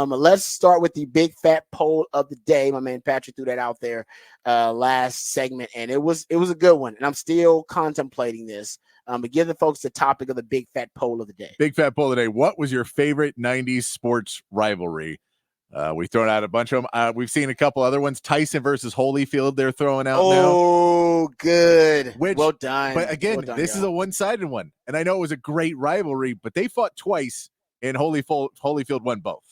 Let's start with the big fat poll of the day. My man Patrick threw that out there last segment, and it was a good one. And I'm still contemplating this. But give the folks the topic of the big fat poll of the day. Big fat poll of the day. What was your favorite 90s sports rivalry? We've thrown out a bunch of them. We've seen a couple other ones. Tyson versus Holyfield, they're throwing out now. Oh, good. Well done. But again, well done, this is a one-sided one. And I know it was a great rivalry, but they fought twice, and Holyfield won both.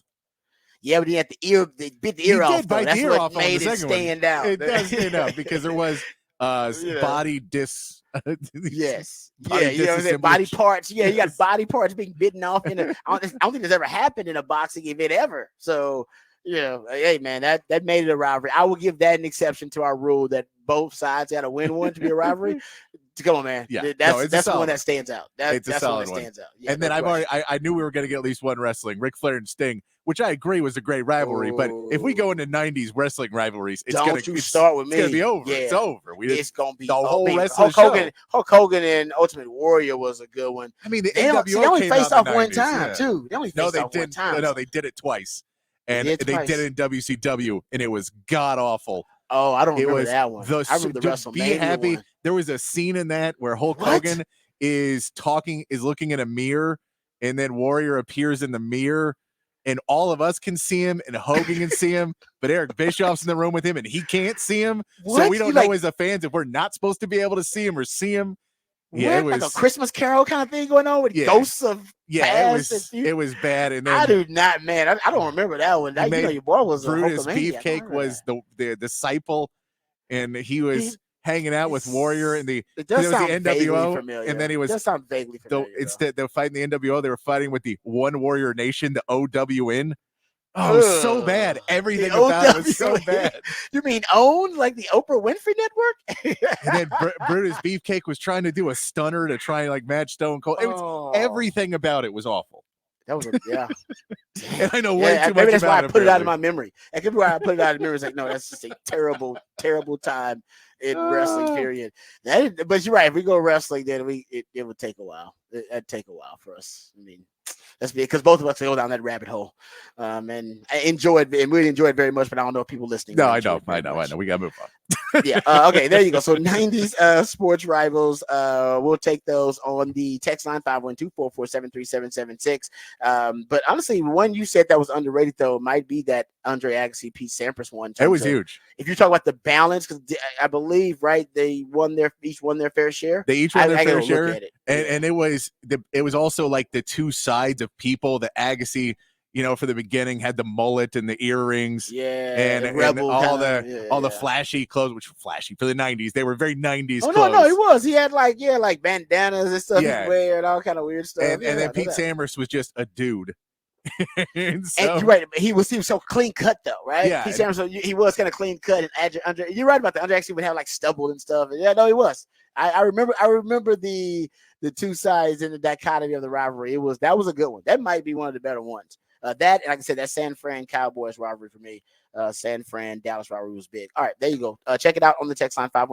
Yeah, but he had they bit the ear off. Though. That's what made it stand out. It does stand out because there was body dis. Yes. Yeah, you know what I'm saying? Body parts. Yeah, you got body parts being bitten off in a I don't think this ever happened in a boxing event ever. So, hey man, that made it a rivalry. I will give that an exception to our rule that both sides got to win one to be a rivalry. Come on, man. Yeah, that's the one that stands out. That's the solid one that stands out. Yeah, and then I knew we were going to get at least one wrestling. Ric Flair and Sting, which I agree was a great rivalry. But if we go into 90s wrestling rivalries, it's going to start with me. It's going to be over. Yeah. It's over. It's going to be the whole rest Hulk of the Hogan, show. Hulk Hogan and Ultimate Warrior was a good one. I mean, the they only faced off one time too. They only faced off one time. No, they did it twice, and they did it in WCW, and it was god awful. Oh, I don't remember that one. I remember the WrestleMania Be happy. one. There was a scene in that where Hulk Hogan is looking in a mirror, and then Warrior appears in the mirror, and all of us can see him, and Hogan can see him, but Eric Bischoff's in the room with him, and he can't see him. What? So we don't know as the fans if we're not supposed to be able to see him or see him. Yeah, it was like a Christmas Carol kind of thing going on with ghosts of it was bad. And then I do not, man. I don't remember that one. Your boy was Brutus Beefcake was the disciple, and he was hanging out with Warrior and it does sound the NWO, familiar. and then he was. It does sound vaguely familiar. Instead, they were fighting the NWO. They were fighting with the One Warrior Nation, the OWN. Oh, it was so bad. Everything about it was so bad. You mean owned like the Oprah Winfrey Network? And then Brutus Beefcake was trying to do a stunner to try and match Stone Cold. Everything about it was awful. That was and I know way too much. Maybe that's why I put it out of my memory. That could be why I put it out of memory. It's like, no, that's just a terrible, terrible time in wrestling. Period. But you're right. If we go wrestling, then it would take a while. It'd take a while for us. I mean. That's because both of us go down that rabbit hole, and I enjoyed and really enjoyed it very much. But I don't know if people listening. No, I know. We gotta move on. Yeah. Okay. There you go. So 90s sports rivals. We'll take those on the text line 512-447-3776. But honestly, one you said that was underrated though might be that Andre Agassi, Pete Sampras one. It was huge. If you talk about the balance, because I believe they each won their fair share. They each won their fair share, and it was also like the two sides of people. The Agassi, for the beginning had the mullet and the earrings, and all the flashy clothes, which were flashy for the 90s. They were very 90s. Oh clothes. No, he was. He had like bandanas and stuff. Yeah. He wear and all kind of weird stuff. And then Pete Sampras was just a dude. and you're right, he was so clean cut though, right? Yeah, Pete Sampras, he was kind of clean cut, and Andre, you're right about that. Andre actually would have like stubble and stuff. Yeah, no, he was. I remember the two sides in the dichotomy of the rivalry. That was a good one. That might be one of the better ones. That, and like I said, that San Fran Cowboys rivalry for me. San Fran Dallas rivalry was big. All right, there you go. Check it out on the text line 512